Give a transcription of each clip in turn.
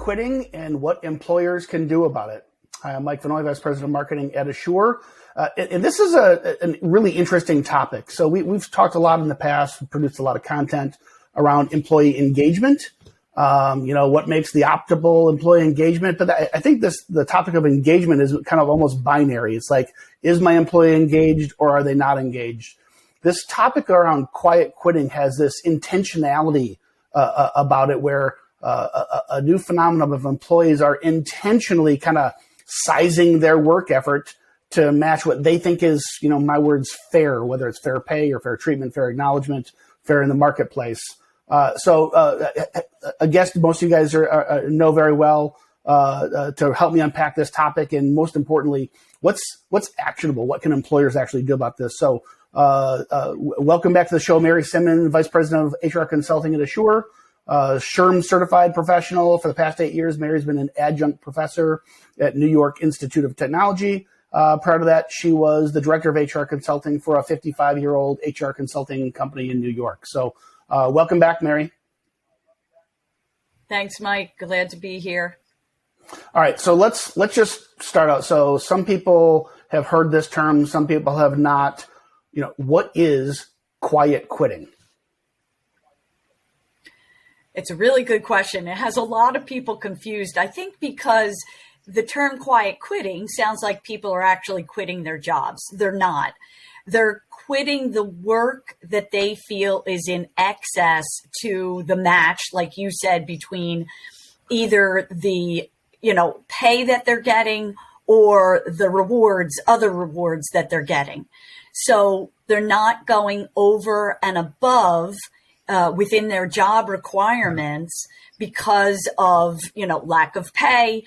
quitting and what employers can do about it. Hi, I'm Mike Vannoy, Vice President of Marketing at Asure. And this is a really interesting topic. So we've talked a lot in the past, produced a lot of content around employee engagement, what makes the optimal employee engagement. But I think the topic of engagement is kind of almost binary. It's like, is my employee engaged or are they not engaged? This topic around quiet quitting has this intentionality about it where a new phenomenon of employees are intentionally kind of sizing their work effort to match what they think is, my words, fair, whether it's fair pay or fair treatment, fair acknowledgement, fair in the marketplace. So a guest most of you guys know very well to help me unpack this topic, and most importantly, what's actionable? What can employers actually do about this? So welcome back to the show, Mary Simmons, Vice President of HR Consulting at Asure. SHRM certified professional for the past 8 years. Mary's been an adjunct professor at New York Institute of Technology. Prior to that, she was the director of HR consulting for a 55-year-old HR consulting company in New York. So welcome back, Mary. Thanks, Mike. Glad to be here. All right, so let's just start out. So some people have heard this term, some people have not. What is quiet quitting? It's a really good question. It has a lot of people confused, I think, because the term quiet quitting sounds like people are actually quitting their jobs. They're not. They're quitting the work that they feel is in excess to the match, like you said, between either the, pay that they're getting or the rewards, other rewards that they're getting. So they're not going over and above within their job requirements because of, lack of pay,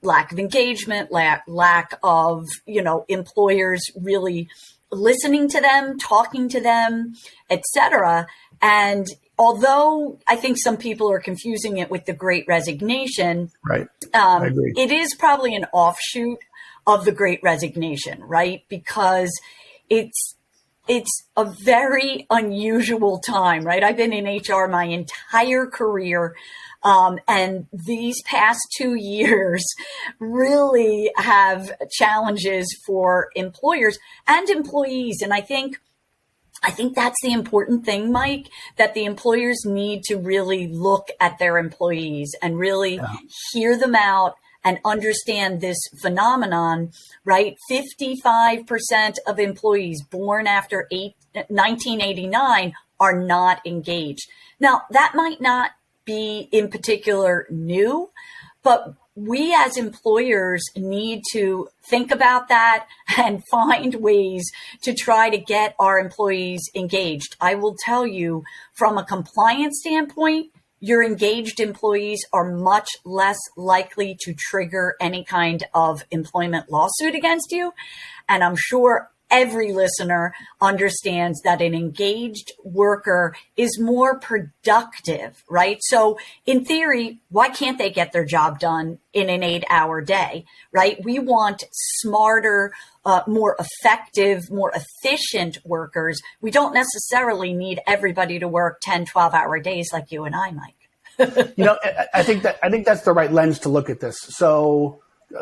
lack of engagement, lack of, employers really listening to them, talking to them, etc. And although I think some people are confusing it with the Great Resignation, right? I agree. It is probably an offshoot of the Great Resignation, right? Because it's a very unusual time, right? I've been in HR my entire career. And these past 2 years really have challenges for employers and employees. And I think that's the important thing, Mike, that the employers need to really look at their employees and really hear them out and understand this phenomenon, right? 55% of employees born after 1989 are not engaged. Now, that might not be in particular new, but we as employers need to think about that and find ways to try to get our employees engaged. I will tell you, from a compliance standpoint, your engaged employees are much less likely to trigger any kind of employment lawsuit against you. And I'm sure every listener understands that an engaged worker is more productive, right? So in theory, why can't they get their job done in an 8-hour day, right? We want smarter, more effective, more efficient workers. We don't necessarily need everybody to work 10, 12-hour days like you and I, Mike. I think that's the right lens to look at this. So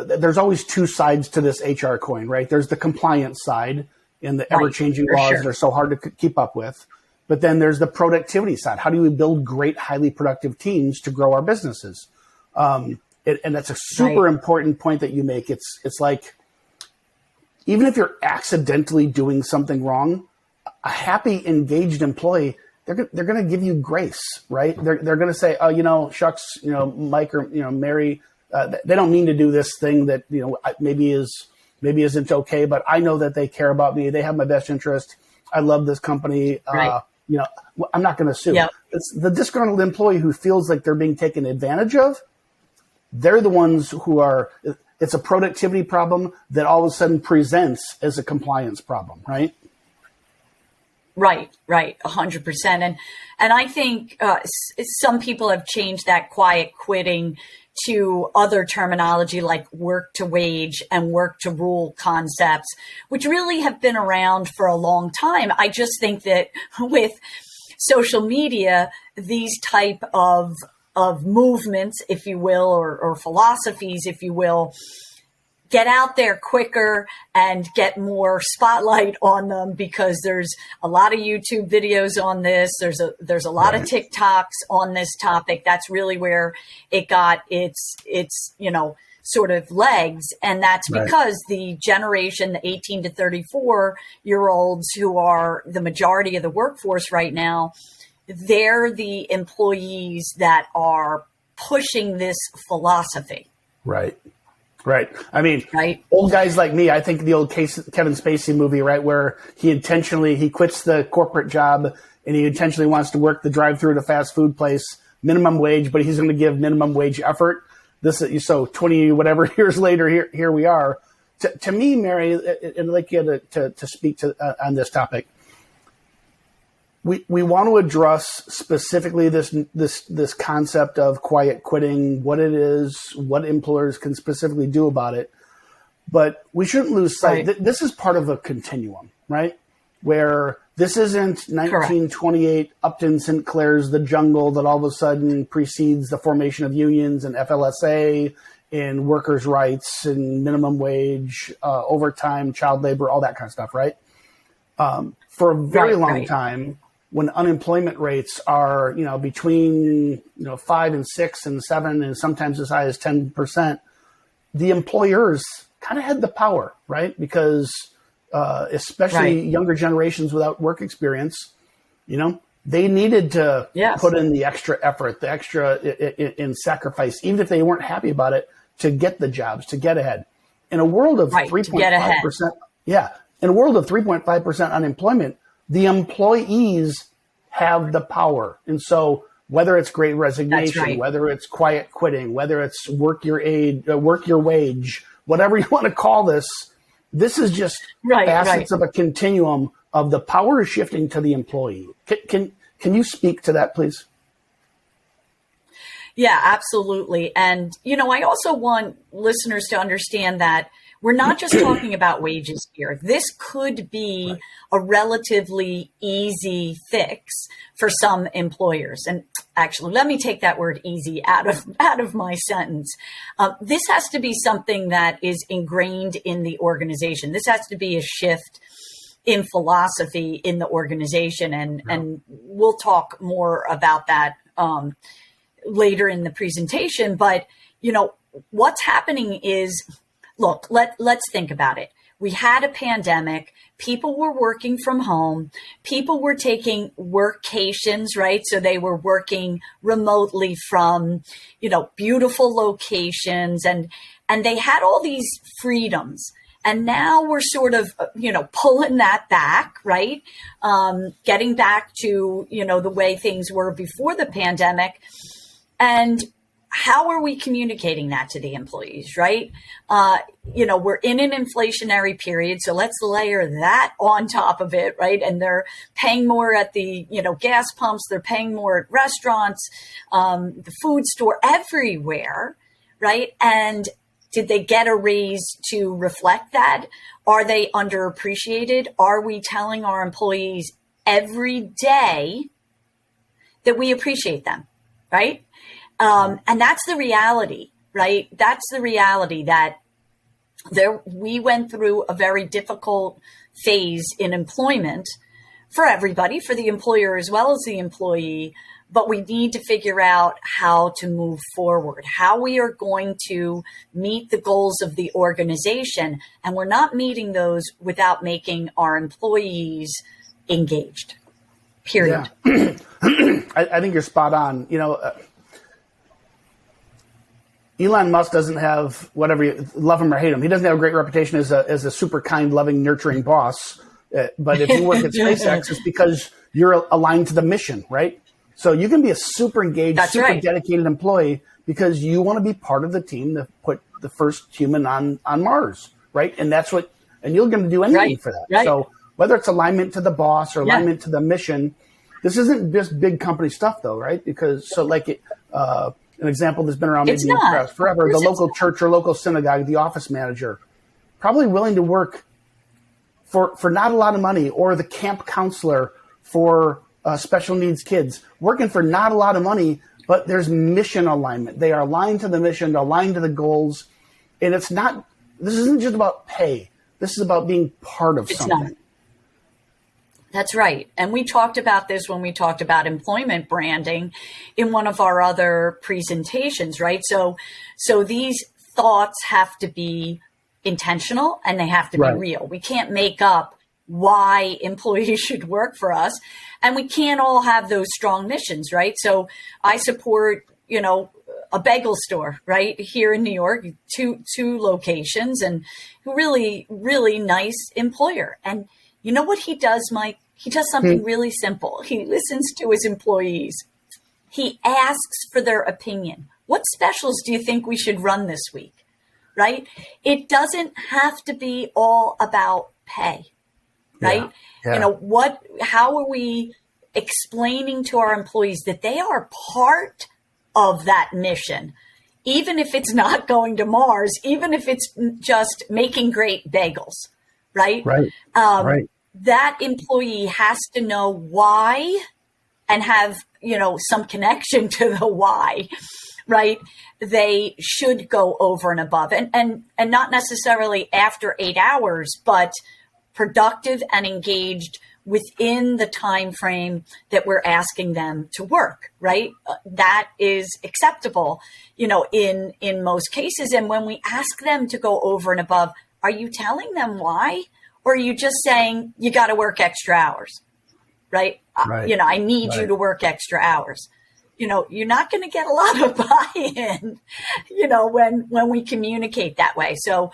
there's always two sides to this HR coin, right? There's the compliance side and the ever-changing laws that are so hard to keep up with. But then there's the productivity side. How do we build great, highly productive teams to grow our businesses? And that's a super important point that you make. It's like, even if you're accidentally doing something wrong, a happy, engaged employee, they're going to give you grace, right? They're going to say, oh, shucks, Mike or, Mary, they don't mean to do this thing that, maybe isn't okay, but I know that they care about me. They have my best interest. I love this company. I'm not going to sue. Yep. It's the disgruntled employee who feels like they're being taken advantage of. They're the ones who it's a productivity problem that all of a sudden presents as a compliance problem, right? Right, 100%. And I think some people have changed that quiet quitting to other terminology like work to wage and work to rule concepts, which really have been around for a long time. I just think that with social media, these type of of movements, if you will, or philosophies, if you will, get out there quicker and get more spotlight on them, because there's a lot of YouTube videos on this. There's a lot of TikToks on this topic. That's really where it got its sort of legs. And that's because the generation, the 18 to 34 year olds, who are the majority of the workforce right now, they're the employees that are pushing this philosophy. Right. I mean, old guys like me, I think the old Kevin Spacey movie, right, where he quits the corporate job and he intentionally wants to work the drive-through at a fast food place, minimum wage, but he's going to give minimum wage effort. So 20 whatever years later, here we are. To me, Mary, and I'd like you to speak to on this topic. We want to address specifically this concept of quiet quitting, what it is, what employers can specifically do about it. But we shouldn't lose sight. This is part of a continuum, right? Where this isn't 1928 Upton Sinclair's The Jungle that all of a sudden precedes the formation of unions and FLSA and workers' rights and minimum wage, overtime, child labor, all that kind of stuff, right? For a very long time, when unemployment rates are, between, 5 and 6 and 7 and sometimes as high as 10%, the employers kind of had the power, right? Because especially younger generations without work experience, they needed to put in the extra effort, the extra in sacrifice, even if they weren't happy about it, to get the jobs, to get ahead. In a world of 3.5%, in a world of 3.5% unemployment, the employees have the power. And so whether it's great resignation, whether it's quiet quitting, whether it's work your wage, whatever you want to call this is just facets of a continuum of the power shifting to the employee. Can you speak to that, please? Yeah, absolutely. And, I also want listeners to understand that we're not just talking about wages here. This could be a relatively easy fix for some employers. And actually, let me take that word easy out of my sentence. This has to be something that is ingrained in the organization. This has to be a shift in philosophy in the organization. And we'll talk more about that later in the presentation. But, what's happening is, look, let's think about it. We had a pandemic. People were working from home. People were taking workations, right? So they were working remotely from, beautiful locations, and they had all these freedoms. And now we're sort of, pulling that back, right? Getting back to, the way things were before the pandemic. And how are we communicating that to the employees, right? We're in an inflationary period, so let's layer that on top of it, right? And they're paying more at the, gas pumps, they're paying more at restaurants, the food store, everywhere, right? And did they get a raise to reflect that? Are they underappreciated? Are we telling our employees every day that we appreciate them, right? And that's the reality, right? That's the reality that we went through a very difficult phase in employment for everybody, for the employer as well as the employee. But we need to figure out how to move forward, how we are going to meet the goals of the organization. And we're not meeting those without making our employees engaged, period. Yeah. I think you're spot on. Elon Musk doesn't have, whatever you love him or hate him, he doesn't have a great reputation as a super kind, loving, nurturing boss. But if you work at SpaceX, it's because you're aligned to the mission, right? So you can be a super engaged, dedicated employee because you want to be part of the team that put the first human on Mars, right? And you're going to do anything for that. Right. So whether it's alignment to the boss or alignment to the mission, this isn't just big company stuff though, right? Because an example that's been around maybe in the press forever, the local church or local synagogue, the office manager, probably willing to work for not a lot of money, or the camp counselor for special needs kids, working for not a lot of money, but there's mission alignment. They are aligned to the mission, aligned to the goals. And this isn't just about pay. This is about being part of something. Not. That's right. And we talked about this when we talked about employment branding in one of our other presentations, right? So these thoughts have to be intentional and they have to be real. We can't make up why employees should work for us, and we can't all have those strong missions, right? So I support, a bagel store right here in New York, two locations, and really, really nice employer. And you know what he does, Mike? He does something really simple. He listens to his employees. He asks for their opinion. What specials do you think we should run this week? Right? It doesn't have to be all about pay, right? Yeah. How are we explaining to our employees that they are part of that mission, even if it's not going to Mars, even if it's just making great bagels, right? Right. That employee has to know why and have, some connection to the why, right? They should go over and above and not necessarily after 8 hours, but productive and engaged within the time frame that we're asking them to work, right? That is acceptable, in most cases. And when we ask them to go over and above, are you telling them why? Or are you just saying you got to work extra hours, right? I need you to work extra hours. You're not going to get a lot of buy-in, when we communicate that way. So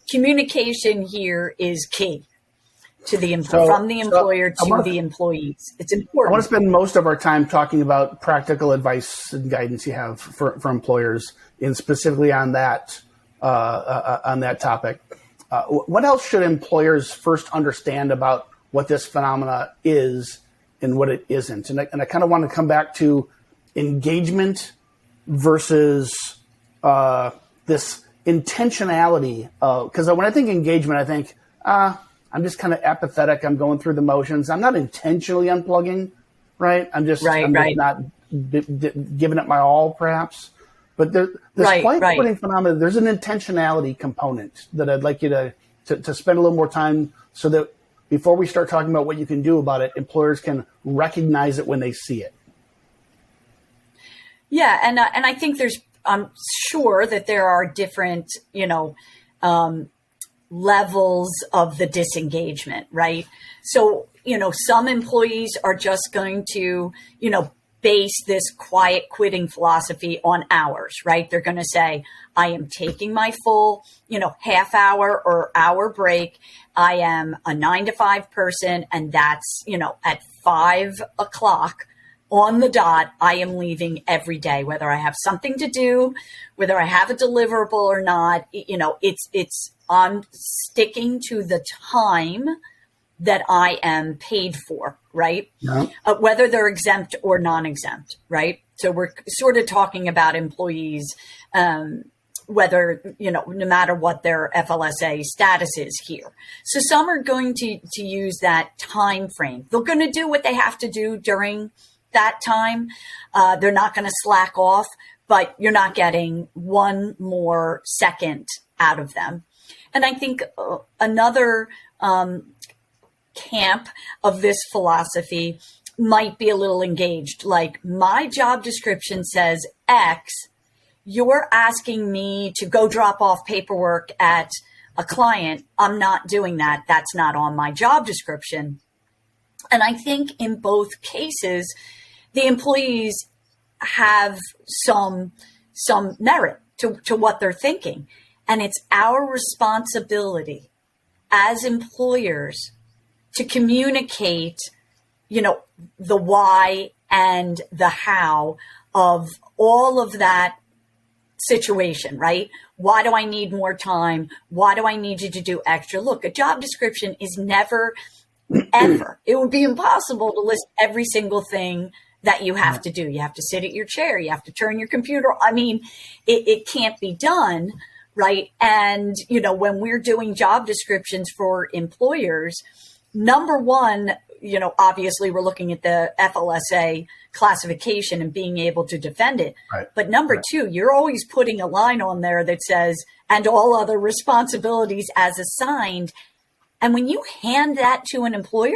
communication here is key to from the employer to the employees. It's important. I want to spend most of our time talking about practical advice and guidance you have for employers, and specifically on that topic. What else should employers first understand about what this phenomena is and what it isn't? And I kind of want to come back to engagement versus this intentionality. Because when I think engagement, I think, I'm just kind of apathetic. I'm going through the motions. I'm not intentionally unplugging, right? I'm just not giving it my all, perhaps. But this quiet quitting phenomenon, there's an intentionality component that I'd like you to spend a little more time, so that before we start talking about what you can do about it, employers can recognize it when they see it. Yeah, and I think I'm sure that there are different, levels of the disengagement, right? So, some employees are just going to, base this quiet quitting philosophy on hours, right? They're going to say, I am taking my full, half hour or hour break. I am a 9 to 5 person. And that's, at 5 o'clock on the dot, I am leaving every day, whether I have something to do, whether I have a deliverable or not. I'm sticking to the time that I am paid for, right? Yeah. Whether they're exempt or non-exempt, right? So we're sort of talking about employees, whether, no matter what their FLSA status is here. So some are going to use that time frame. They're going to do what they have to do during that time. They're not going to slack off, but you're not getting one more second out of them. And I think another camp of this philosophy might be a little engaged. Like, my job description says X, you're asking me to go drop off paperwork at a client. I'm not doing that. That's not on my job description. And I think in both cases, the employees have some merit to what they're thinking. And it's our responsibility as employers to communicate, the why and the how of all of that situation, right? Why do I need more time? Why do I need you to do extra? Look, a job description is never, ever. It would be impossible to list every single thing that you have to do. You have to sit at your chair. You have to turn your computer. I mean, it can't be done, right? And, when we're doing job descriptions for employers, number one, obviously we're looking at the FLSA classification and being able to defend it. Right. But number two, you're always putting a line on there that says, and all other responsibilities as assigned. And when you hand that to an employer,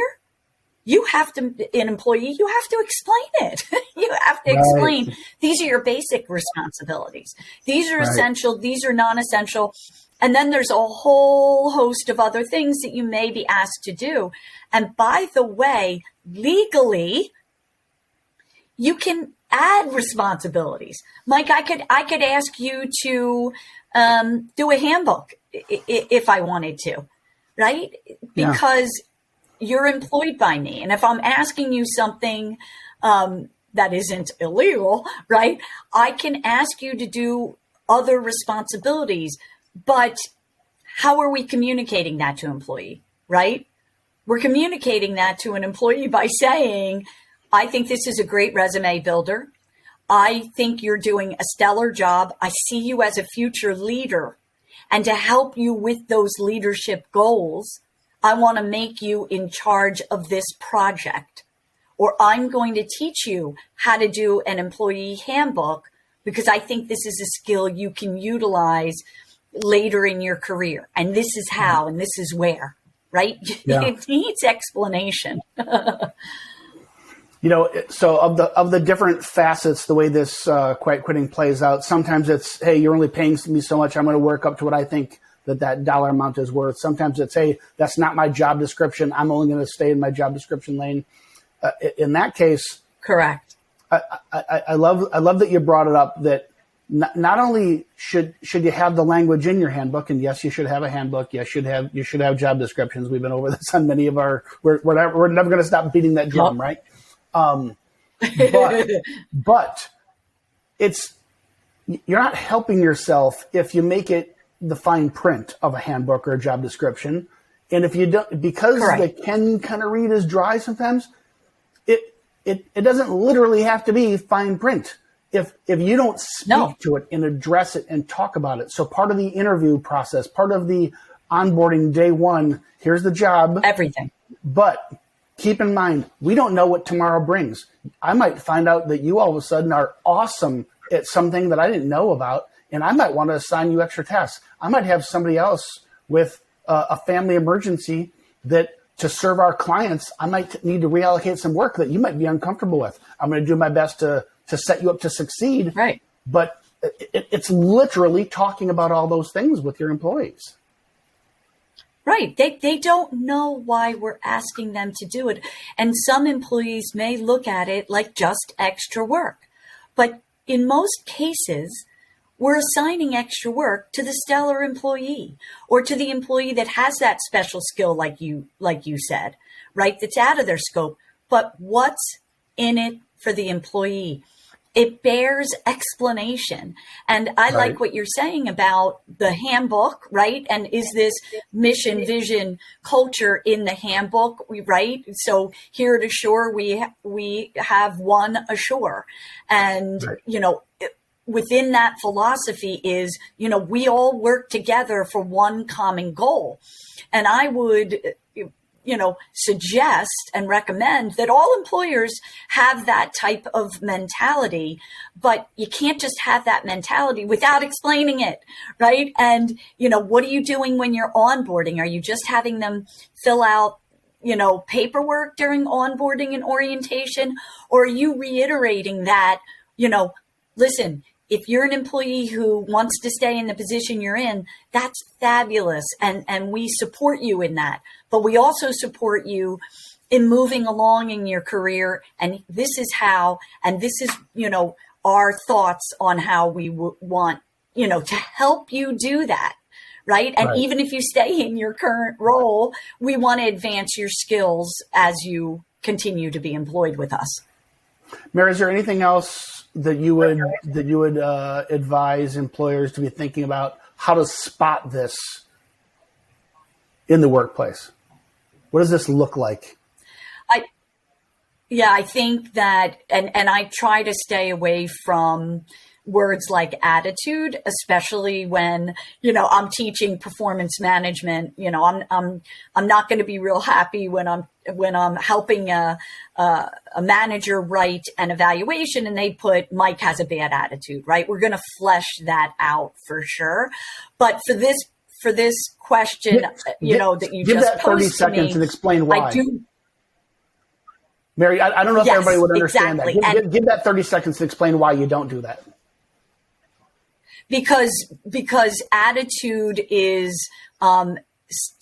you have to explain it. You have to explain, these are your basic responsibilities. These are essential. These are non-essential. And then there's a whole host of other things that you may be asked to do. And by the way, legally, you can add responsibilities. Mike, I could ask you to do a handbook if I wanted to, right? Because you're employed by me. And if I'm asking you something that isn't illegal, right, I can ask you to do other responsibilities. But how are we communicating that to an employee, right? We're communicating that to an employee by saying, I think this is a great resume builder. I think you're doing a stellar job. I see you as a future leader. And to help you with those leadership goals, I want to make you in charge of this project. Or I'm going to teach you how to do an employee handbook because I think this is a skill you can utilize later in your career. And this is how, and this is where, right? It needs explanation. So of the different facets, the way this quiet quitting plays out, sometimes it's, hey, you're only paying me so much. I'm going to work up to what I think that dollar amount is worth. Sometimes it's, hey, that's not my job description. I'm only going to stay in my job description lane. In that case, correct. I love that you brought it up that not only should you have the language in your handbook, and yes, you should have a handbook. Yes, you should have job descriptions. We've been over this on many of our. We're never going to stop beating that drum, right? But it's, you're not helping yourself if you make it the fine print of a handbook or a job description, and if you don't, because they can kind of read as dry sometimes. It doesn't literally have to be fine print. If you don't speak to it and address it and talk about it. So part of the interview process, part of the onboarding day one, here's the job. Everything. But keep in mind, we don't know what tomorrow brings. I might find out that you all of a sudden are awesome at something that I didn't know about, and I might want to assign you extra tasks. I might have somebody else with a family emergency that to serve our clients, I might need to reallocate some work that you might be uncomfortable with. I'm going to do my best to set you up to succeed. Right. But it's literally talking about all those things with your employees. Right. They don't know why we're asking them to do it. And some employees may look at it like just extra work. But in most cases, we're assigning extra work to the stellar employee or to the employee that has that special skill, like you said, right? That's out of their scope. But what's in it for the employee? It bears explanation. And I like what you're saying about the handbook, right? And is this mission, vision, culture in the handbook, right? So here at Asure, we have one Asure. And, within that philosophy is, we all work together for one common goal. And I would, suggest and recommend that all employers have that type of mentality, but you can't just have that mentality without explaining it, right? And, what are you doing when you're onboarding? Are you just having them fill out paperwork during onboarding and orientation? Or are you reiterating that, listen, if you're an employee who wants to stay in the position you're in, that's fabulous. And we support you in that. But we also support you in moving along in your career. And this is how, and this is, our thoughts on how we want, to help you do that. Right. And even if you stay in your current role, we want to advance your skills as you continue to be employed with us. Mary, is there anything else that you would advise employers to be thinking about how to spot this in the workplace? What does this look like? I think that, and I try to stay away from words like attitude, especially when, I'm teaching performance management. I'm not going to be real happy when I'm I'm helping a manager write an evaluation and they put Mike has a bad attitude, right? We're going to flesh that out for sure. But for this question, that you give just that 30 posed seconds to me, and explain why. I do. Mary, I don't know if everybody would understand exactly. that. Give that 30 seconds to explain why you don't do that. Because attitude is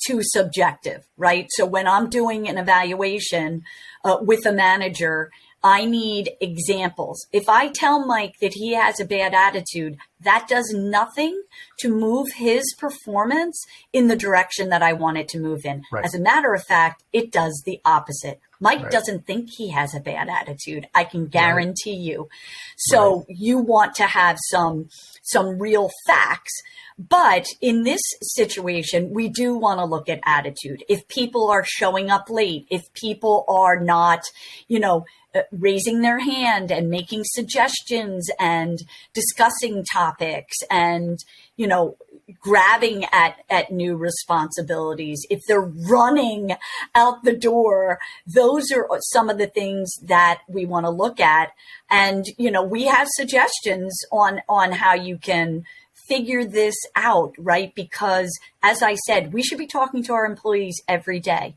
too subjective, right? So when I'm doing an evaluation with a manager, I need examples. If I tell Mike that he has a bad attitude, that does nothing to move his performance in the direction that I want it to move in. Right. As a matter of fact, it does the opposite. Mike doesn't think he has a bad attitude. I can guarantee you. So you want to have some real facts. But in this situation, we do want to look at attitude. If people are showing up late, if people are not, raising their hand and making suggestions and discussing topics and, grabbing at new responsibilities, if they're running out the door, those are some of the things that we want to look at. And, we have suggestions on how you can figure this out, right? Because as I said, we should be talking to our employees every day.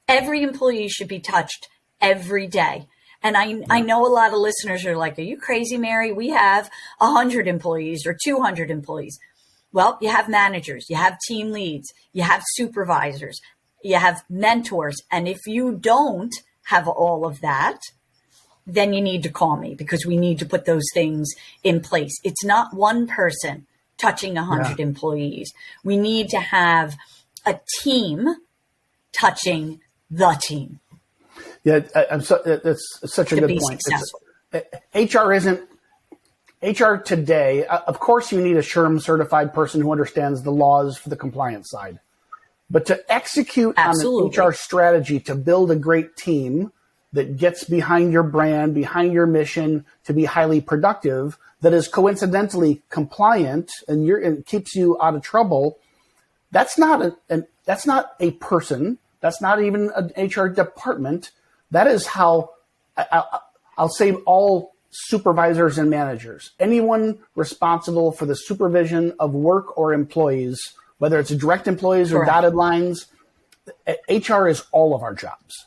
Every employee should be touched every day. And I know a lot of listeners are like, are you crazy, Mary? We have 100 employees or 200 employees. Well, you have managers, you have team leads, you have supervisors, you have mentors. And if you don't have all of that, then you need to call me because we need to put those things in place. It's not one person touching 100 employees. We need to have a team touching the team. Yeah, that's such a good point. HR today, of course, you need a SHRM certified person who understands the laws for the compliance side. But to execute on an HR strategy to build a great team that gets behind your brand, behind your mission, to be highly productive, that is coincidentally compliant and keeps you out of trouble, that's not a person. That's not even an HR department. That is how I'll say all supervisors and managers, anyone responsible for the supervision of work or employees, whether it's direct employees or dotted lines, HR is all of our jobs.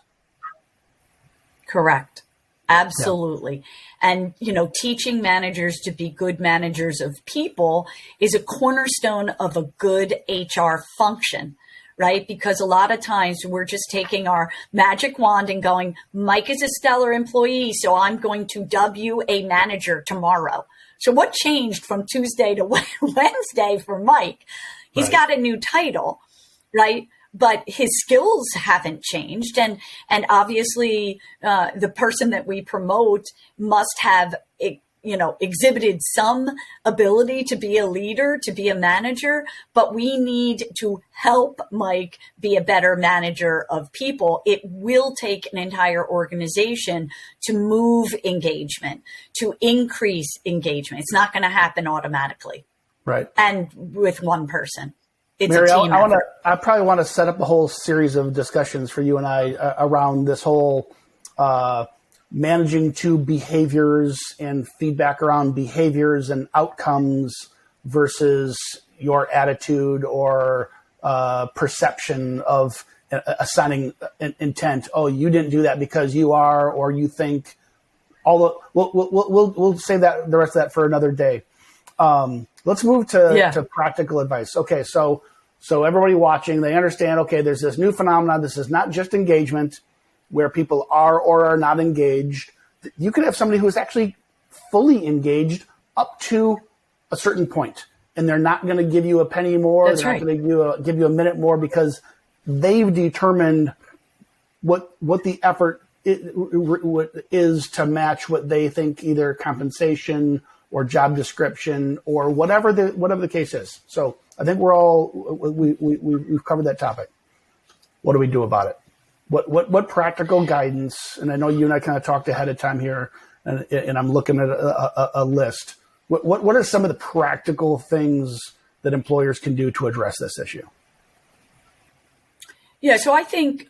Correct. Absolutely. Yeah. And, teaching managers to be good managers of people is a cornerstone of a good HR function, right? Because a lot of times we're just taking our magic wand and going, Mike is a stellar employee, so I'm going to dub you a manager tomorrow. So what changed from Tuesday to Wednesday for Mike? He's got a new title, right? But his skills haven't changed. And obviously the person that we promote must have, exhibited some ability to be a leader, to be a manager, but we need to help Mike be a better manager of people. It will take an entire organization to move engagement, to increase engagement. It's not going to happen automatically. Right. And with one person. It's Mary, a team I probably want to set up a whole series of discussions for you and I around this whole managing to behaviors and feedback around behaviors and outcomes versus your attitude or perception of assigning an intent. Oh, you didn't do that because you are, or you think. We'll save that the rest of that for another day. Let's move to practical advice. Okay, so everybody watching, they understand. Okay, there's this new phenomenon. This is not just engagement, where people are or are not engaged. You could have somebody who is actually fully engaged up to a certain point, and they're not going to give you a penny more. That's they're not going to give you a minute more because they've determined what the effort is to match what they think either compensation or job description or whatever the case is. So I think we've covered that topic. What do we do about it? What practical guidance? And I know you and I kind of talked ahead of time here, and I'm looking at a list. What are some of the practical things that employers can do to address this issue? Yeah, so I think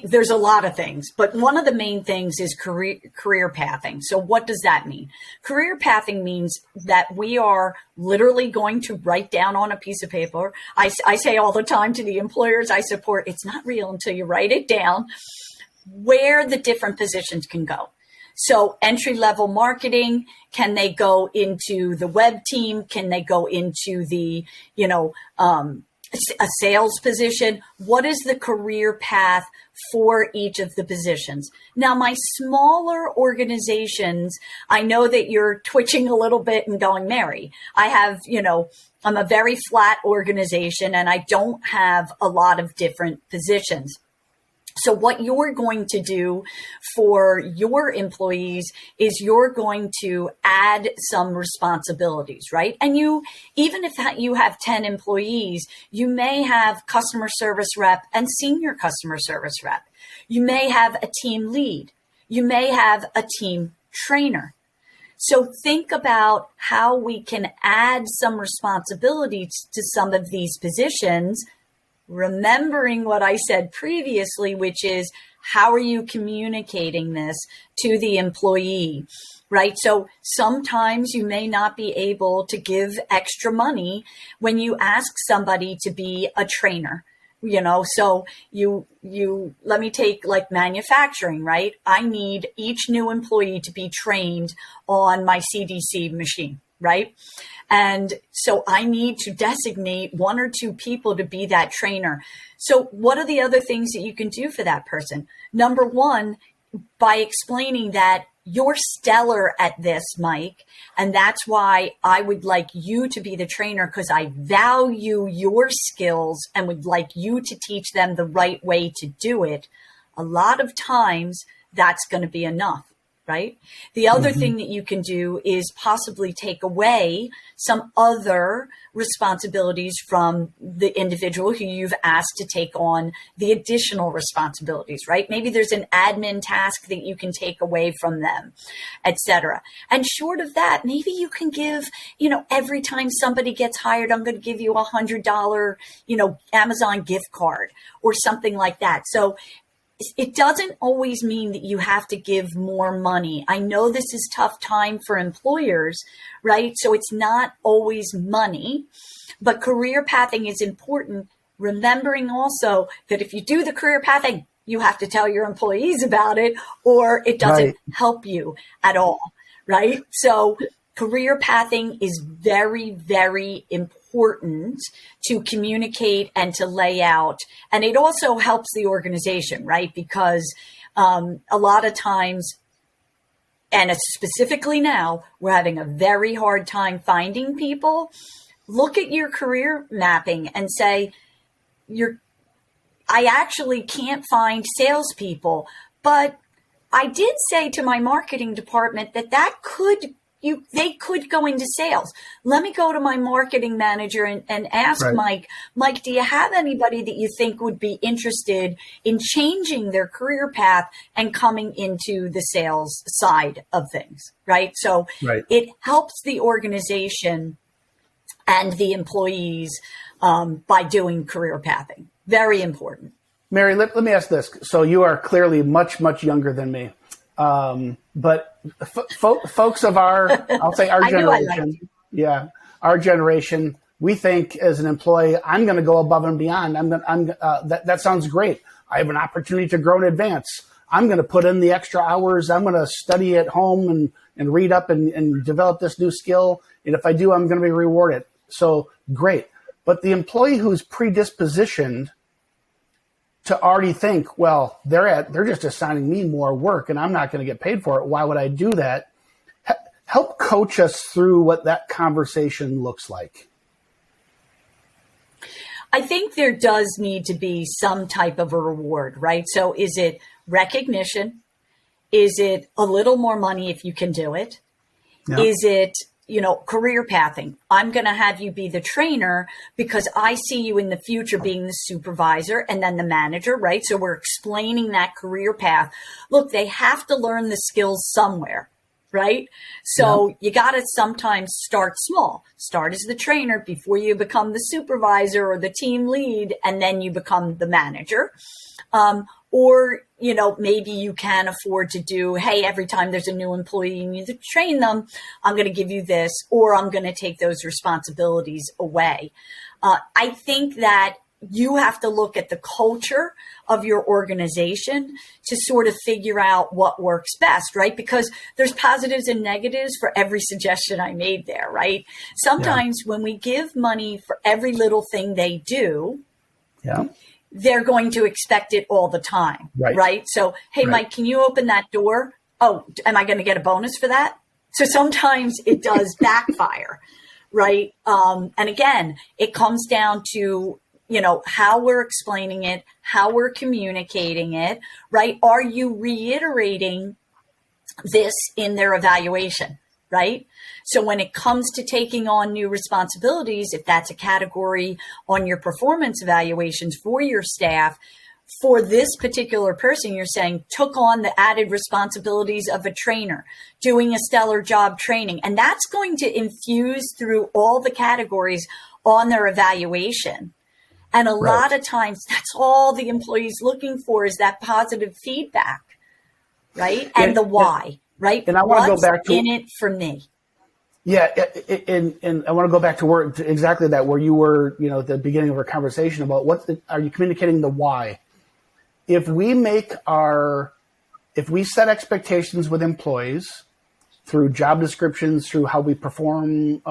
there's a lot of things, but one of the main things is career pathing. So what does that mean? Career pathing means that we are literally going to write down on a piece of paper. I say all the time to the employers I support, it's not real until you write it down, where the different positions can go. So entry-level marketing, can they go into the web team? Can they go into the, a sales position? What is the career path for each of the positions? Now, my smaller organizations, I know that you're twitching a little bit and going, Mary, I'm a very flat organization and I don't have a lot of different positions. So what you're going to do for your employees is you're going to add some responsibilities, right? And even if you have 10 employees, you may have customer service rep and senior customer service rep. You may have a team lead. You may have a team trainer. So think about how we can add some responsibilities to some of these positions, remembering what I said previously, which is how are you communicating this to the employee, right? So sometimes you may not be able to give extra money when you ask somebody to be a trainer, so let me take like manufacturing, right? I need each new employee to be trained on my CDC machine, right? And so I need to designate one or two people to be that trainer. So what are the other things that you can do for that person? Number one, by explaining that you're stellar at this, Mike, and that's why I would like you to be the trainer, because I value your skills and would like you to teach them the right way to do it. A lot of times that's going to be enough. Right? The other thing that you can do is possibly take away some other responsibilities from the individual who you've asked to take on the additional responsibilities, right? Maybe there's an admin task that you can take away from them, etc. And short of that, maybe you can give, every time somebody gets hired, I'm going to give you $100, Amazon gift card or something like that. So it doesn't always mean that you have to give more money. I know this is tough time for employers, right? So it's not always money, but career pathing is important. Remembering also that if you do the career pathing, you have to tell your employees about it, or it doesn't help you at all, right? So career pathing is very, very important to communicate and to lay out. And it also helps the organization, right? Because a lot of times, and specifically now, we're having a very hard time finding people. Look at your career mapping and say, I actually can't find salespeople, but I did say to my marketing department that they could go into sales. Let me go to my marketing manager and ask Mike, do you have anybody that you think would be interested in changing their career path and coming into the sales side of things, right? So it helps the organization and the employees by doing career pathing. Very important. Mary, let me ask this. So you are clearly much, much younger than me. But folks of I'll say our generation, our generation, we think as an employee, I'm going to go above and beyond. That sounds great. I have an opportunity to grow in advance. I'm going to put in the extra hours. I'm going to study at home and read up and develop this new skill. And if I do, I'm going to be rewarded. So great. But the employee who's predispositioned to already think, well, they're just assigning me more work and I'm not going to get paid for it. Why would I do that? Help coach us through what that conversation looks like. I think there does need to be some type of a reward, right? So is it recognition? Is it a little more money if you can do it? Yeah. Is it career pathing? I'm going to have you be the trainer because I see you in the future being the supervisor and then the manager, right? So we're explaining that career path. Look, they have to learn the skills somewhere, right? So you got to sometimes start small. Start as the trainer before you become the supervisor or the team lead, and then you become the manager. Or, maybe you can afford to do, hey, every time there's a new employee you need to train them, I'm going to give you this, or I'm going to take those responsibilities away. I think that you have to look at the culture of your organization to sort of figure out what works best, right? Because there's positives and negatives for every suggestion I made there, right? Sometimes when we give money for every little thing they do, they're going to expect it all the time, right? So, hey, Mike, can you open that door? Oh, am I going to get a bonus for that? So sometimes it does backfire, right? And again, it comes down to, how we're explaining it, how we're communicating it, right? Are you reiterating this in their evaluation, right? So when it comes to taking on new responsibilities, if that's a category on your performance evaluations for your staff, for this particular person, you're saying took on the added responsibilities of a trainer, doing a stellar job training, and that's going to infuse through all the categories on their evaluation. And a lot of times that's all the employee's looking for is that positive feedback, right? And the why, right? And I want to go back to in it for me. Yeah, and I want to go back to exactly that, where you were, at the beginning of our conversation about are you communicating the why? If we set expectations with employees through job descriptions, through how we perform,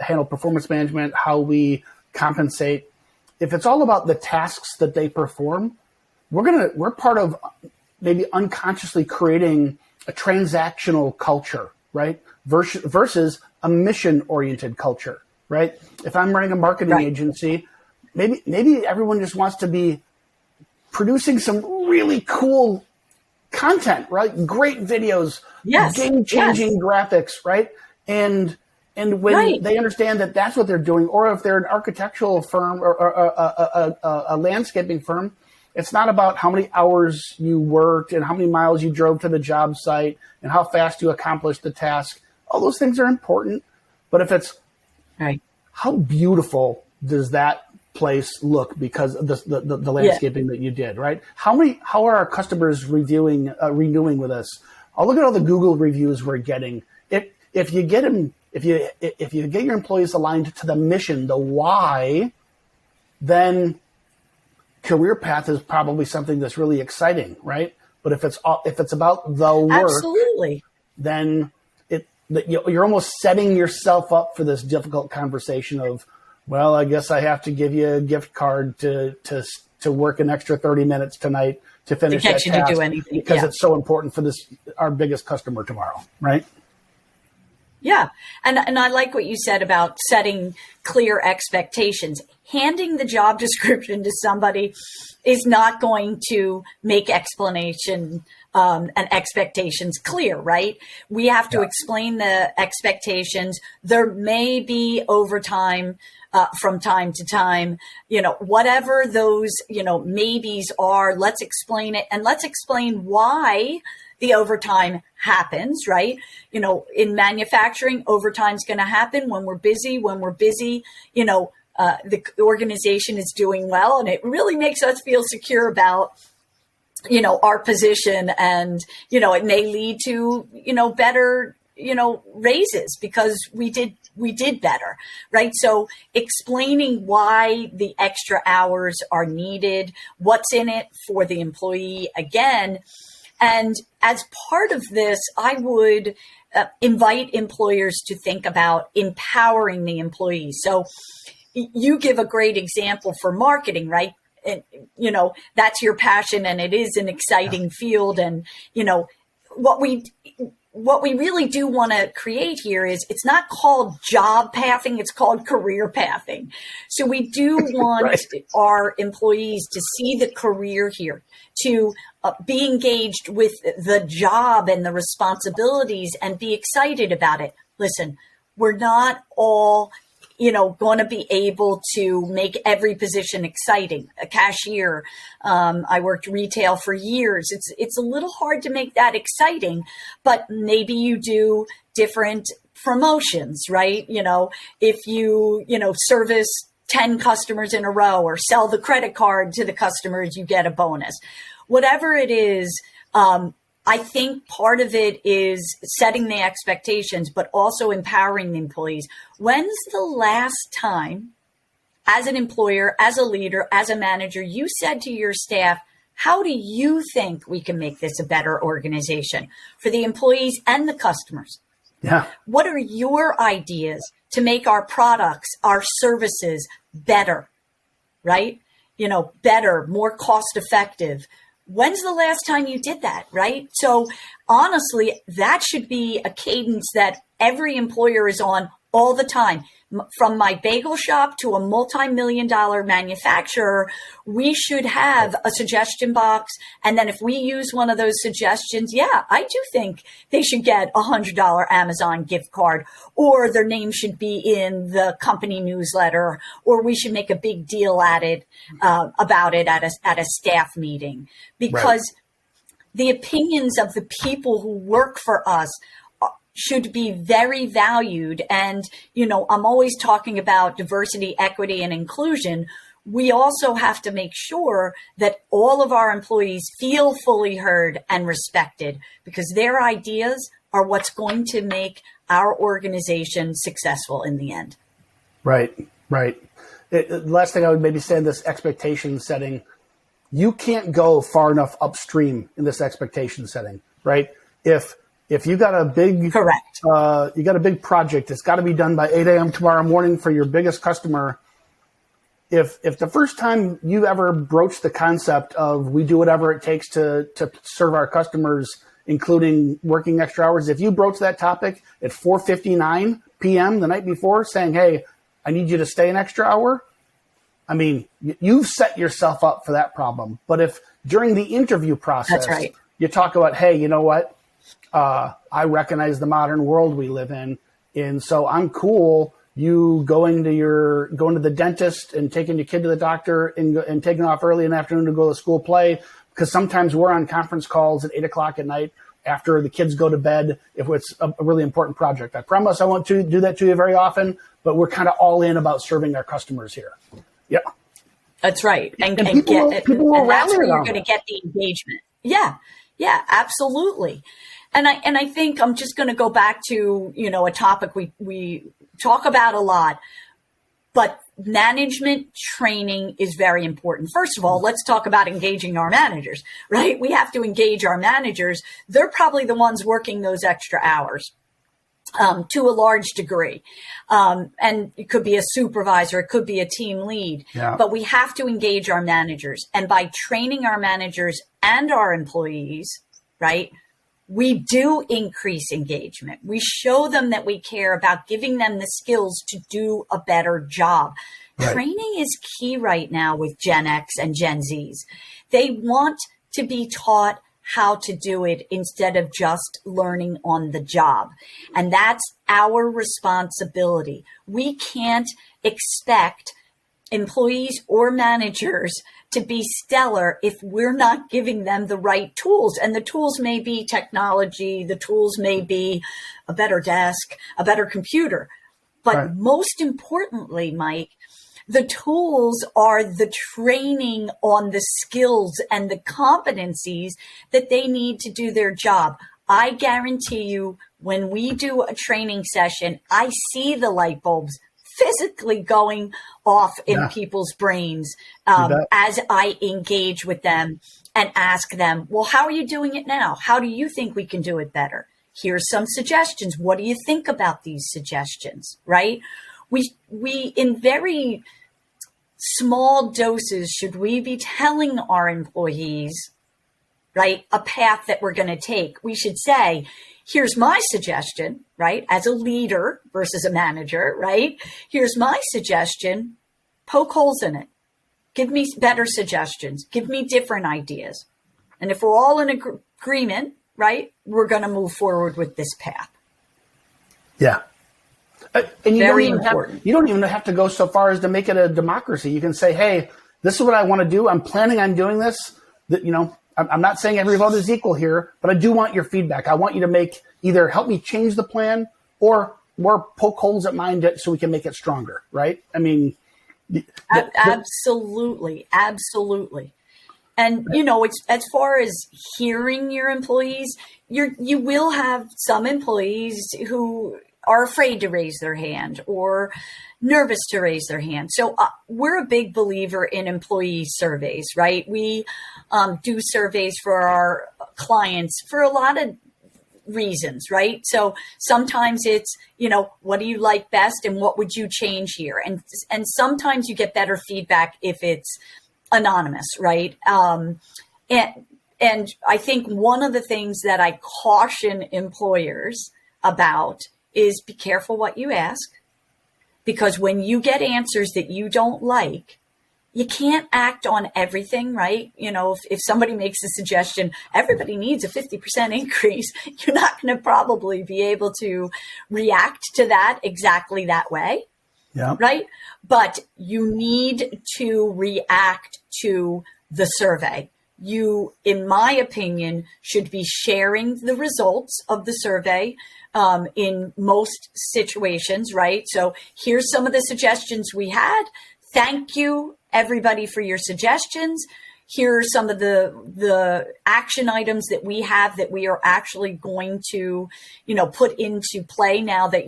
handle performance management, how we compensate, if it's all about the tasks that they perform, we're part of maybe unconsciously creating a transactional culture, right? Versus a mission-oriented culture, right? If I'm running a marketing agency, maybe everyone just wants to be producing some really cool content, right? Great videos, game-changing graphics, right? And when they understand that that's what they're doing, or if they're an architectural firm or a landscaping firm, it's not about how many hours you worked and how many miles you drove to the job site and how fast you accomplished the task. All those things are important. But if it's how beautiful does that place look because of the landscaping that you did, right? How are our customers renewing with us? I'll look at all the Google reviews we're getting. If you get them, if you get your employees aligned to the mission, the why, then career path is probably something that's really exciting, right? But if it's about the work, then you're almost setting yourself up for this difficult conversation of, well, I guess I have to give you a gift card to work an extra 30 minutes tonight to finish that task to do anything. because it's so important for our biggest customer tomorrow, right? Yeah. And I like what you said about setting clear expectations. Handing the job description to somebody is not going to make explanation and expectations clear, right? We have to explain the expectations. There may be overtime from time to time, whatever those, maybes are, let's explain it, and let's explain why the overtime happens, right? In manufacturing, overtime's going to happen when we're busy. The organization is doing well, and it really makes us feel secure about, our position, and, it may lead to, better, raises because we did better, right? So explaining why the extra hours are needed, what's in it for the employee again. And as part of this, I would invite employers to think about empowering the employees. So you give a great example for marketing, right? And, that's your passion, and it is an exciting field. And, what we really do want to create here is it's not called job pathing, it's called career pathing. So we do want our employees to see the career here, to be engaged with the job and the responsibilities and be excited about it. Listen, we're not all going to be able to make every position exciting. A cashier, I worked retail for years. It's a little hard to make that exciting, but maybe you do different promotions, right? If you, service 10 customers in a row or sell the credit card to the customers, you get a bonus. Whatever it is, I think part of it is setting the expectations, but also empowering the employees. When's the last time, as an employer, as a leader, as a manager, you said to your staff, how do you think we can make this a better organization for the employees and the customers? Yeah. What are your ideas to make our products, our services better, right? Better, more cost effective. When's the last time you did that, right? So honestly, that should be a cadence that every employer is on all the time. From my bagel shop to a multi-million-dollar manufacturer, we should have a suggestion box. And then if we use one of those suggestions, yeah, I do think they should get a $100 Amazon gift card, or their name should be in the company newsletter, or we should make a big deal about it at a staff meeting, because the opinions of the people who work for us should be very valued. And, I'm always talking about diversity, equity, and inclusion. We also have to make sure that all of our employees feel fully heard and respected, because their ideas are what's going to make our organization successful in the end. Right. Last thing I would maybe say in this expectation setting, you can't go far enough upstream in this expectation setting, right? If you got a big, correct, you got a big project, it's got to be done by 8 a.m. tomorrow morning for your biggest customer. If the first time you ever broached the concept of we do whatever it takes to serve our customers, including working extra hours, if you broach that topic at 4:59 p.m. the night before saying, hey, I need you to stay an extra hour, I mean, you've set yourself up for that problem. But if during the interview process, that's right, you talk about, hey, you know what? I recognize the modern world we live in, and so I'm cool you going to the dentist and taking your kid to the doctor and taking off early in the afternoon to go to the school play, because sometimes we're on conference calls at 8 o'clock at night after the kids go to bed if it's a really important project. I promise I won't do that to you very often, but we're kind of all in about serving our customers here. Yeah, that's right, and that's where you're going to get the engagement. Yeah, absolutely. And I think I'm just going to go back to, a topic we talk about a lot, but management training is very important. First of all, let's talk about engaging our managers, right? We have to engage our managers. They're probably the ones working those extra hours to a large degree. And it could be a supervisor, it could be a team lead, but we have to engage our managers. And by training our managers and our employees, right, we do increase engagement. We show them that we care about giving them the skills to do a better job. Right. Training is key right now with Gen X and Gen Zs. They want to be taught how to do it instead of just learning on the job. And that's our responsibility. We can't expect employees or managers to be stellar if we're not giving them the right tools. And the tools may be technology, the tools may be a better desk, a better computer. But most importantly, Mike, the tools are the training on the skills and the competencies that they need to do their job. I guarantee you, when we do a training session, I see the light bulbs physically going off in people's brains as I engage with them and ask them, well, how are you doing it now? How do you think we can do it better? Here's some suggestions. What do you think about these suggestions, right? We in very small doses, should we be telling our employees, right, a path that we're going to take? We should say, here's my suggestion, right? As a leader versus a manager, right? Here's my suggestion. Poke holes in it. Give me better suggestions. Give me different ideas. And if we're all in agreement, right, we're going to move forward with this path. Yeah. And Very important. You don't even have to go so far as to make it a democracy. You can say, hey, this is what I want to do. I'm planning on doing this. I'm not saying every vote is equal here, but I do want your feedback. I want you to either help me change the plan or poke holes at mine so we can make it stronger, right? I mean, absolutely. And, it's, as far as hearing your employees, you will have some employees who are afraid to raise their hand or nervous to raise their hand. So we're a big believer in employee surveys, right? We do surveys for our clients for a lot of reasons, right? So sometimes it's, what do you like best and what would you change here? And sometimes you get better feedback if it's anonymous, right? And I think one of the things that I caution employers about is be careful what you ask, because when you get answers that you don't like, you can't act on everything, right? If somebody makes a suggestion, everybody needs a 50% increase, you're not going to probably be able to react to that exactly that way. Yeah. Right. But you need to react to the survey. You, in my opinion, should be sharing the results of the survey in most situations. Right. So here's some of the suggestions we had. Thank you, everybody, for your suggestions. Here are some of the action items that we have that we are actually going to, put into play now that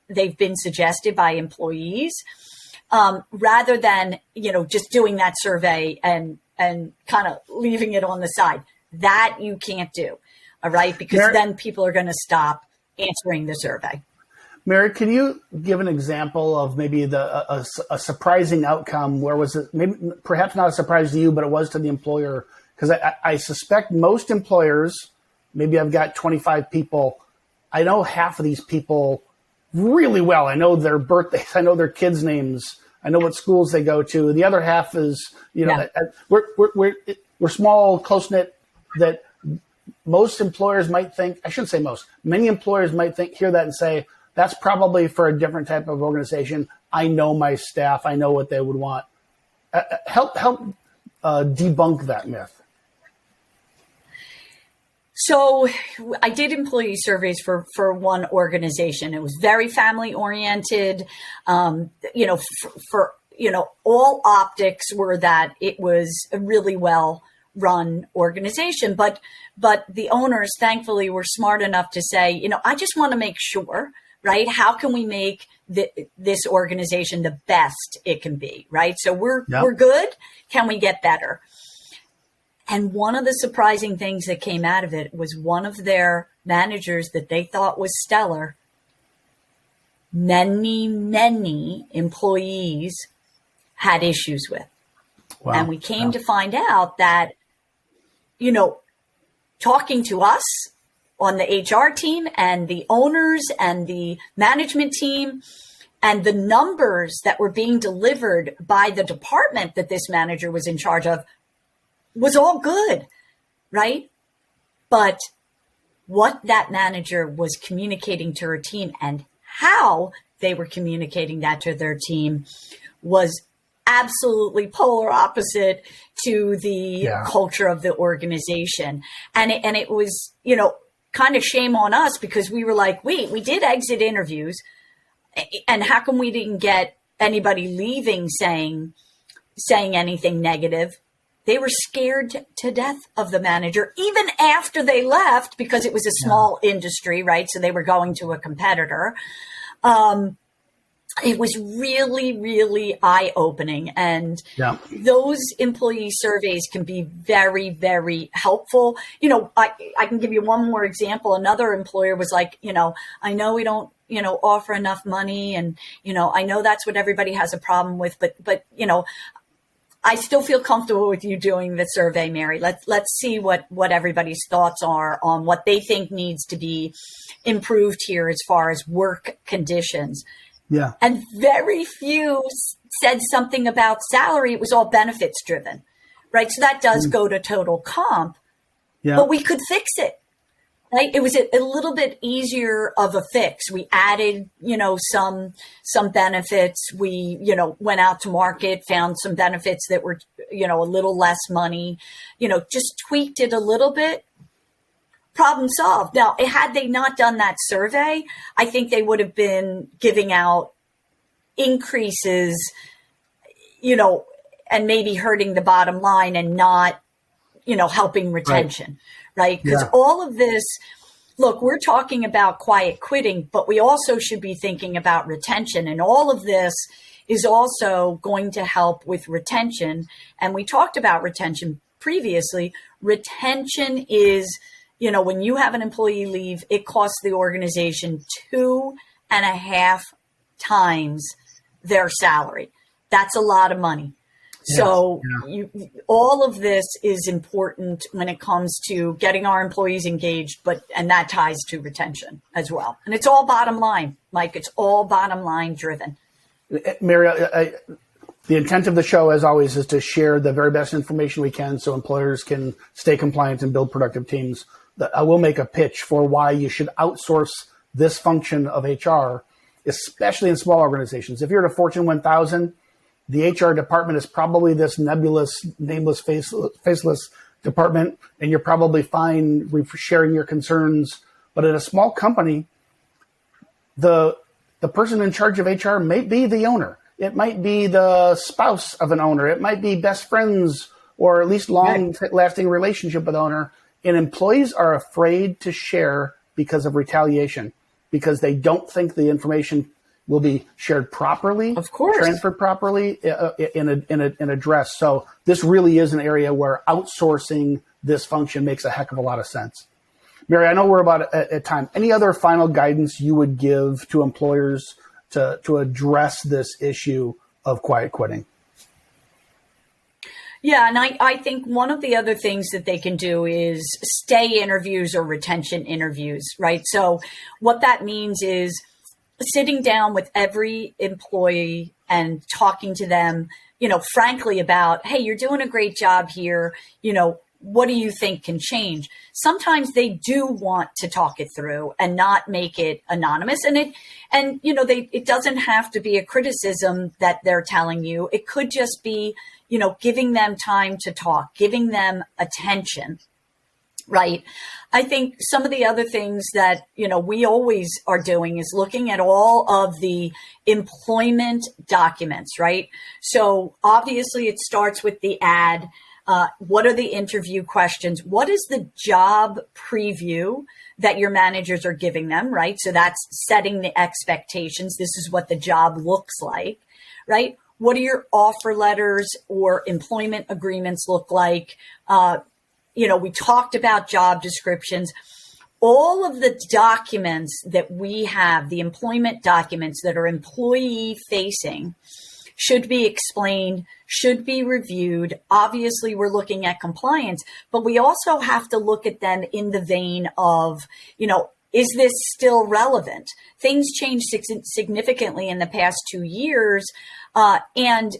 they've been suggested by employees, rather than, just doing that survey and kind of leaving it on the side. That you can't do. All right. Because then people are going to stop answering the survey. Mary, can you give an example of maybe a surprising outcome? Where was it? Maybe perhaps not a surprise to you, but it was to the employer. Because I suspect most employers, maybe I've got 25 people. I know half of these people really well. I know their birthdays. I know their kids' names. I know what schools they go to. The other half is, we're small, close knit. That most employers might think. I shouldn't say most. Many employers might hear that and say, that's probably for a different type of organization. I know my staff. I know what they would want. Help debunk that myth. So I did employee surveys for one organization. It was very family oriented. For all optics were that it was a really well run organization, but the owners thankfully were smart enough to say, I just want to make sure, right? How can we make this organization the best it can be, right? So we're good. Can we get better? And one of the surprising things that came out of it was one of their managers that they thought was stellar. Many employees had issues with. Wow. And we came to find out that, talking to us on the HR team and the owners and the management team and the numbers that were being delivered by the department that this manager was in charge of was all good, right? But what that manager was communicating to her team and how they were communicating that to their team was absolutely polar opposite to the culture of the organization. And it was, kind of shame on us because we were like, wait, we did exit interviews. And how come we didn't get anybody leaving saying anything negative? They were scared to death of the manager, even after they left, because it was a small industry, right? So they were going to a competitor. It was really, really eye-opening. And those employee surveys can be very, very helpful. I can give you one more example. Another employer was like, I know we don't, offer enough money. And, I know that's what everybody has a problem with. But I still feel comfortable with you doing the survey, Mary. Let's see what everybody's thoughts are on what they think needs to be improved here as far as work conditions. Yeah. And very few said something about salary. It was all benefits driven, right? So that does go to total comp, but we could fix it. Right. It was a little bit easier of a fix. We added, some benefits. We, went out to market, found some benefits that were, a little less money, just tweaked it a little bit. Problem solved. Now, had they not done that survey, I think they would have been giving out increases, and maybe hurting the bottom line and not, helping retention. Right. Because all of this, look, we're talking about quiet quitting, but we also should be thinking about retention. And all of this is also going to help with retention. And we talked about retention previously. Retention is, when you have an employee leave, it costs the organization 2.5 times their salary. That's a lot of money. So all of this is important when it comes to getting our employees engaged, and that ties to retention as well. And it's all bottom line, Mike. It's all bottom line driven. Mary, the intent of the show, as always, is to share the very best information we can so employers can stay compliant and build productive teams. I will make a pitch for why you should outsource this function of HR, especially in small organizations. If you're at a Fortune 1000, the HR department is probably this nebulous, nameless, faceless department, and you're probably fine sharing your concerns. But at a small company, the person in charge of HR may be the owner. It might be the spouse of an owner. It might be best friends or at least long-lasting relationship with the owner. And employees are afraid to share because of retaliation, because they don't think the information will be shared properly, of course, transferred properly, and addressed. So this really is an area where outsourcing this function makes a heck of a lot of sense. Mary, I know we're about at time. Any other final guidance you would give to employers to address this issue of quiet quitting? Yeah, and I think one of the other things that they can do is stay interviews or retention interviews, right? So what that means is sitting down with every employee and talking to them, frankly about, hey, you're doing a great job here. What do you think can change? Sometimes they do want to talk it through and not make it anonymous. It doesn't have to be a criticism that they're telling you. It could just be, giving them time to talk, giving them attention. Right. I think some of the other things that, we always are doing is looking at all of the employment documents, right? So obviously it starts with the ad. What are the interview questions? What is the job preview that your managers are giving them, right? So that's setting the expectations. This is what the job looks like, right? What do your offer letters or employment agreements look like? We talked about job descriptions. All of the documents that we have, the employment documents that are employee facing, should be explained, should be reviewed. Obviously, we're looking at compliance, but we also have to look at them in the vein of, is this still relevant? Things changed significantly in the past 2 years. And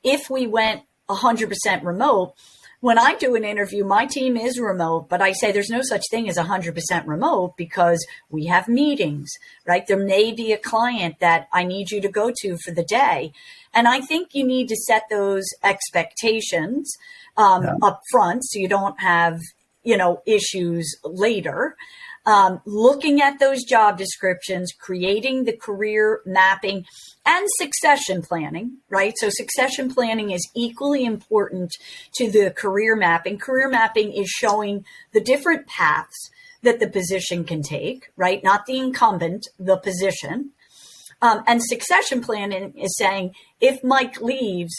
if we went 100% remote, when I do an interview, my team is remote, but I say there's no such thing as 100% remote because we have meetings, right? There may be a client that I need you to go to for the day. And I think you need to set those expectations up front so you don't have, issues later. Looking at those job descriptions, creating the career mapping and succession planning, right? So succession planning is equally important to the career mapping. Career mapping is showing the different paths that the position can take, right? Not the incumbent, the position. And succession planning is saying, if Mike leaves,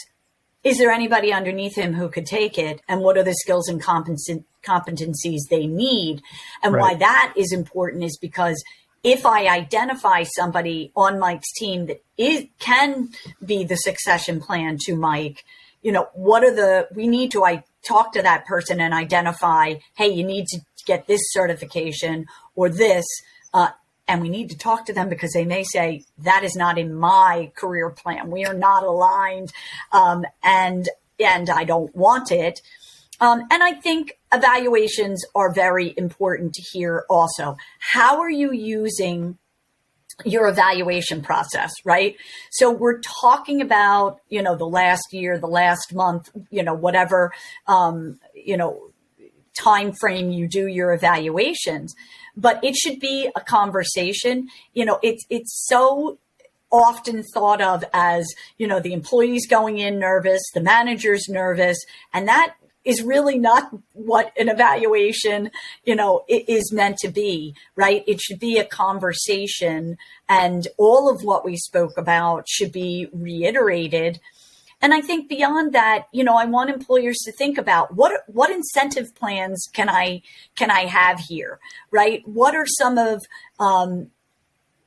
is there anybody underneath him who could take it? And what are the skills and competencies they need? And why that is important is because if I identify somebody on Mike's team that can be the succession plan to Mike, we need to talk to that person and identify, hey, you need to get this certification or this, and we need to talk to them because they may say, that is not in my career plan. We are not aligned, and I don't want it. And I think evaluations are very important here also. How are you using your evaluation process, right? So we're talking about, the last year, the last month, whatever, time frame you do your evaluations, but it should be a conversation. It's so often thought of as, the employees going in nervous, the manager's nervous, and that is really not what an evaluation, is meant to be, right? It should be a conversation, and all of what we spoke about should be reiterated. And I think beyond that, I want employers to think about what incentive plans can I have here, right? What are some of,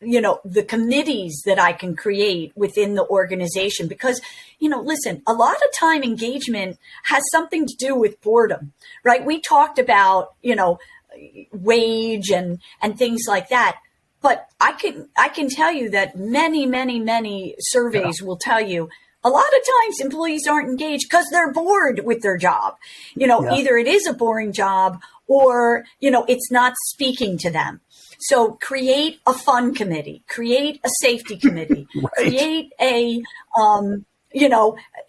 the committees that I can create within the organization? Because, listen, a lot of time engagement has something to do with boredom, right? We talked about, wage and things like that. But I can tell you that many surveys will tell you a lot of times employees aren't engaged because they're bored with their job. Either it is a boring job or, it's not speaking to them. So create a fun committee, create a safety committee, right. Create a,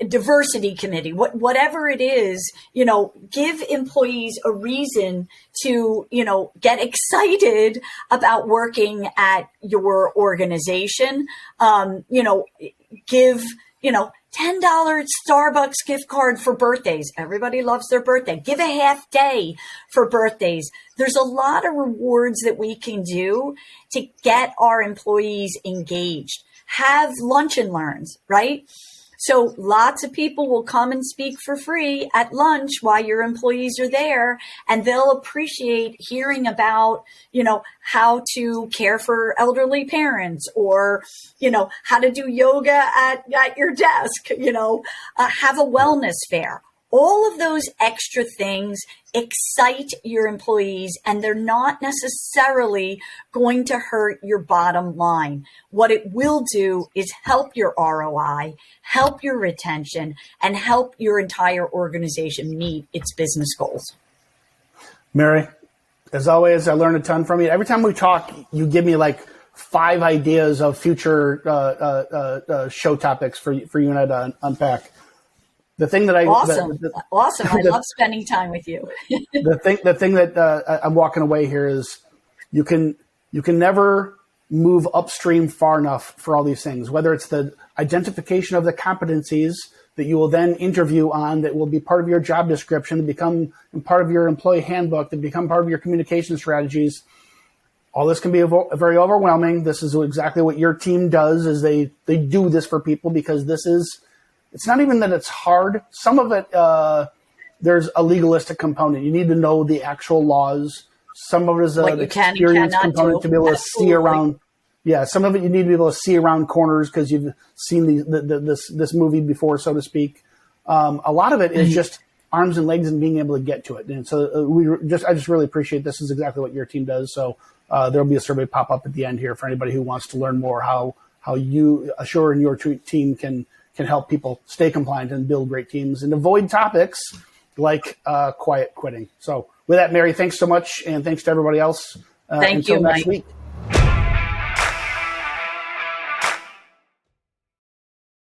diversity committee, whatever it is, give employees a reason to, get excited about working at your organization. Give, $10 Starbucks gift card for birthdays. Everybody loves their birthday. Give a half day for birthdays. There's a lot of rewards that we can do to get our employees engaged. Have lunch and learns, right? So lots of people will come and speak for free at lunch while your employees are there, and they'll appreciate hearing about, how to care for elderly parents, or, how to do yoga at your desk, have a wellness fair. All of those extra things excite your employees, and they're not necessarily going to hurt your bottom line. What it will do is help your ROI, help your retention, and help your entire organization meet its business goals. Mary, as always, I learned a ton from you. Every time we talk, you give me like 5 ideas of future show topics for you and I to unpack. The thing that awesome. I love spending time with you. the thing that I'm walking away here is you can never move upstream far enough for all these things, whether it's the identification of the competencies that you will then interview on, that will be part of your job description, to become part of your employee handbook, to become part of your communication strategies. All this can be very overwhelming. This is exactly what your team does, is they do this for people, because it's not even that it's hard. Some of it, there's a legalistic component. You need to know the actual laws. Some of it is an experience component to be able to see around. Yeah, some of it you need to be able to see around corners because you've seen this movie before, so to speak. A lot of it is just arms and legs and being able to get to it. And so I just really appreciate this is exactly what your team does. So there'll be a survey pop up at the end here for anybody who wants to learn more how you, Asure, and your team can help people stay compliant and build great teams and avoid topics like quiet quitting. So with that, Mary, thanks so much. And thanks to everybody else. Thank you, until next Mike. week.